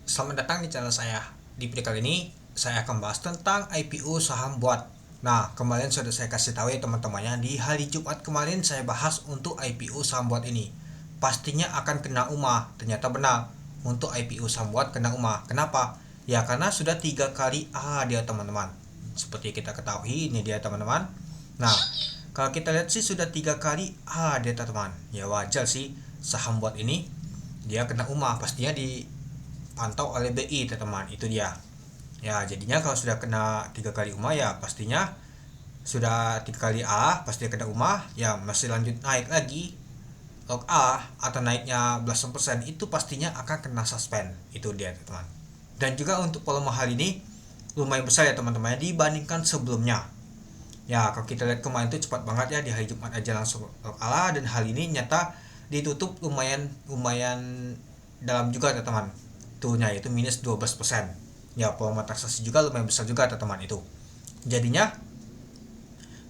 Selamat datang di channel saya. Di video kali ini saya akan bahas tentang IPO saham BOT. Nah, kemarin sudah saya kasih tahu ya teman-temannya, di hari Jumat kemarin saya bahas untuk IPO saham BOT ini. Pastinya akan kena UMA. Ternyata benar. Untuk IPO saham BOT kena UMA. Kenapa? Ya karena sudah 3 kali dia teman-teman. Seperti kita ketahui ini dia teman-teman. Nah, kalau kita lihat sih sudah 3 kali dia teman-teman. Ya wajar sih saham BOT ini dia kena UMA, pastinya dipantau oleh BI teman-teman. Itu dia. Ya jadinya kalau sudah kena 3 kali UMA ya pastinya sudah 3 kali pasti kena UMA, ya masih lanjut naik lagi log atau naiknya belasan persen, itu pastinya akan kena suspend. Itu dia teman-teman. Dan juga untuk volume hari ini lumayan besar ya teman-teman dibandingkan sebelumnya. Ya kalau kita lihat kemarin itu cepat banget ya, di hari Jumat aja langsung log dan hari ini nyata ditutup lumayan lumayan dalam juga teman-teman. Tuhnya itu minus 12%. Ya volume transaksi juga lumayan besar juga teman-teman itu. Jadinya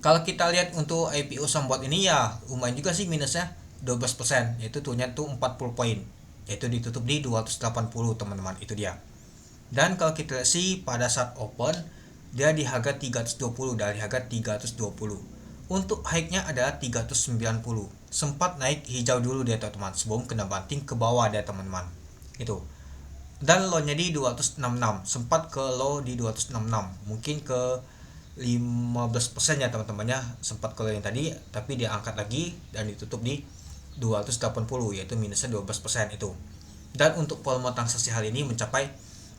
kalau kita lihat untuk IPO Sambot ini ya lumayan juga sih minusnya 12%, yaitu tuhnya tuh 40 poin. Yaitu ditutup di 280 teman-teman, itu dia. Dan kalau kita lihat sih pada saat open dia di harga 320 dari harga 320. Untuk high-nya adalah 390. Sempat naik hijau dulu dia teman-teman sebelum kena banting ke bawah dia teman-teman. Itu. Dan low-nya di 266, sempat ke low di 266, mungkin ke 15% ya teman-teman ya, sempat ke low yang tadi tapi dia angkat lagi dan ditutup di 280, yaitu minusnya 12% itu. Dan untuk volume transaksi hari ini mencapai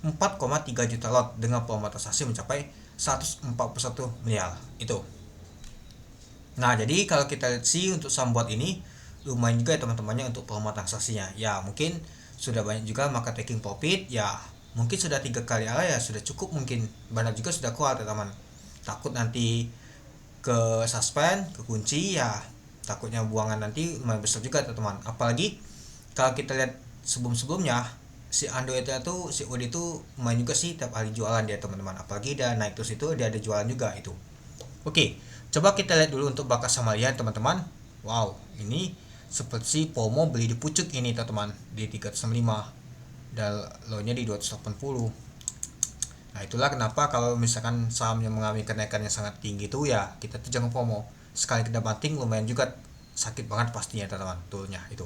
4,3 juta lot dengan volume transaksi mencapai 141 miliar itu. Nah jadi kalau kita lihat sih untuk saham bot ini lumayan juga ya teman-temannya untuk volume transaksinya. Ya mungkin sudah banyak juga market taking profit, ya mungkin sudah 3 kali ya sudah cukup, mungkin banyak juga sudah kuat teman-teman. Takut nanti ke suspend, ke kunci, ya takutnya buangan nanti lumayan besar juga teman-teman. Apalagi kalau kita lihat sebelum-sebelumnya si Android itu si OD itu lumayan juga sih tiap hari jualan dia teman-teman. Apalagi dia naik terus itu dia ada jualan juga itu. Oke, coba kita lihat dulu untuk bakas Samalia teman-teman. Wow, ini seperti FOMO beli di pucuk ini teman-teman di 365 dan low-nya di 280. Nah, itulah kenapa kalau misalkan saham yang mengalami kenaikan yang sangat tinggi itu ya kita tuh jangan FOMO. Sekali kena banting lumayan juga sakit banget pastinya teman-teman, tulnya itu.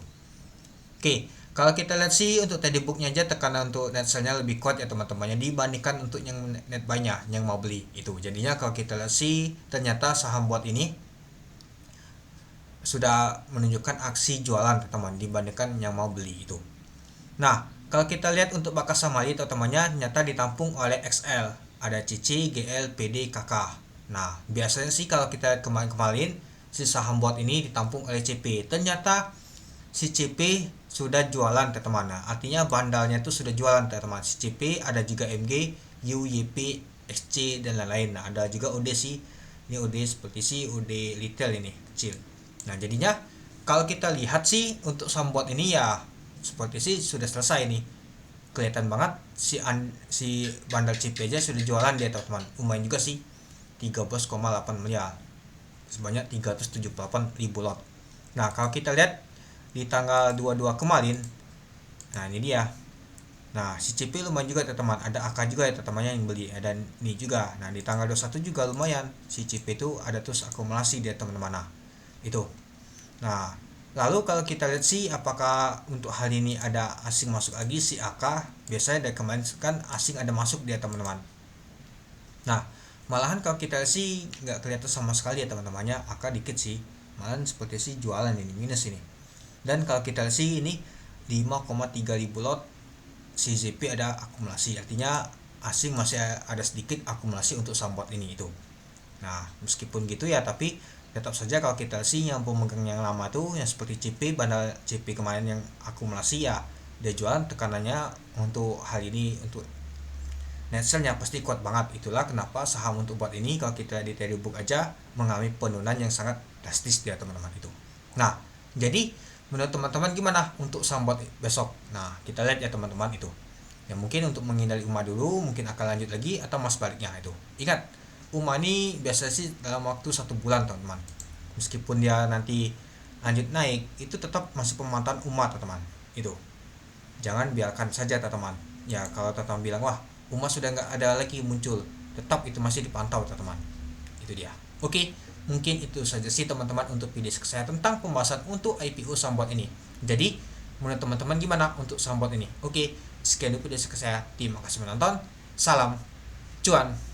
Oke, kalau kita lihat sih untuk tadi booknya aja tekanan untuk net sell-nya lebih kuat ya teman-temannya dibandingkan untuk yang net buy-nya yang mau beli itu. Jadinya kalau kita lihat sih ternyata saham buat ini sudah menunjukkan aksi jualan teman-teman dibandingkan yang mau beli itu. Nah, kalau kita lihat untuk bakas samari teman-temannya nyata ditampung oleh XL, ada CC, GL, PD, KK. Nah, biasanya sih kalau kita lihat kemarin-kemarin si saham bot ini ditampung oleh CP. Ternyata si CP sudah jualan teman-teman. Nah, artinya bandalnya itu sudah jualan teman-teman. Si CP ada juga MG, UYP, XC dan lain-lain. Nah, ada juga OD sih. Ini OD seperti si OD retail ini kecil. Nah, jadinya kalau kita lihat sih untuk saham bot ini ya seperti sih sudah selesai nih. Kelihatan banget si bandar CP aja sudah jualan dia teman-teman. Lumayan juga sih. 13,8 miliar. Sebanyak 378 ribu lot. Nah, kalau kita lihat di tanggal 22 kemarin, nah ini dia. Nah si CP lumayan juga teman-teman, ada AK juga ya teman-temannya yang beli, dan ini juga. Nah di tanggal 21 juga lumayan si CP itu ada terus akumulasi dia teman-teman. Nah itu. Nah lalu kalau kita lihat sih apakah untuk hari ini ada asing masuk lagi si AK. Biasanya dari kemarin kan asing ada masuk dia teman-teman. Nah malahan kalau kita lihat sih nggak kelihatan sama sekali ya teman-temannya, AK dikit sih, malahan seperti sih jualan ini minus ini. Dan kalau kita lihat sih ini 5,3 ribu lot CZP ada akumulasi, artinya asing masih ada sedikit akumulasi untuk saham bot ini itu. Nah meskipun gitu ya tapi tetap saja kalau kita sih yang pemegang yang lama tuh yang seperti CP, bandar CP kemarin yang akumulasi ya dia jualan, tekanannya untuk hari ini untuk net sell-nya pasti kuat banget. Itulah kenapa saham untuk bot ini kalau kita di trade book aja mengalami penurunan yang sangat drastis dia teman-teman itu. Nah jadi menurut teman-teman gimana untuk saham bot besok? Nah kita lihat ya teman-teman itu. Ya mungkin untuk menghindari UMA dulu, mungkin akan lanjut lagi atau mas baliknya itu. Ingat, UMA ini biasa sih dalam waktu 1 bulan teman-teman. Meskipun dia nanti lanjut naik, itu tetap masih pemantauan UMA teman-teman. Itu. Jangan biarkan saja teman-teman. Ya kalau teman-teman bilang wah UMA sudah nggak ada lagi muncul, tetap itu masih dipantau teman-teman. Itu dia. Oke, mungkin itu saja sih teman-teman untuk video saya tentang pembahasan untuk IPO saham bot ini. Jadi menurut teman-teman gimana untuk saham bot ini? Oke, sekian dulu video saya. Terima kasih menonton. Salam cuan.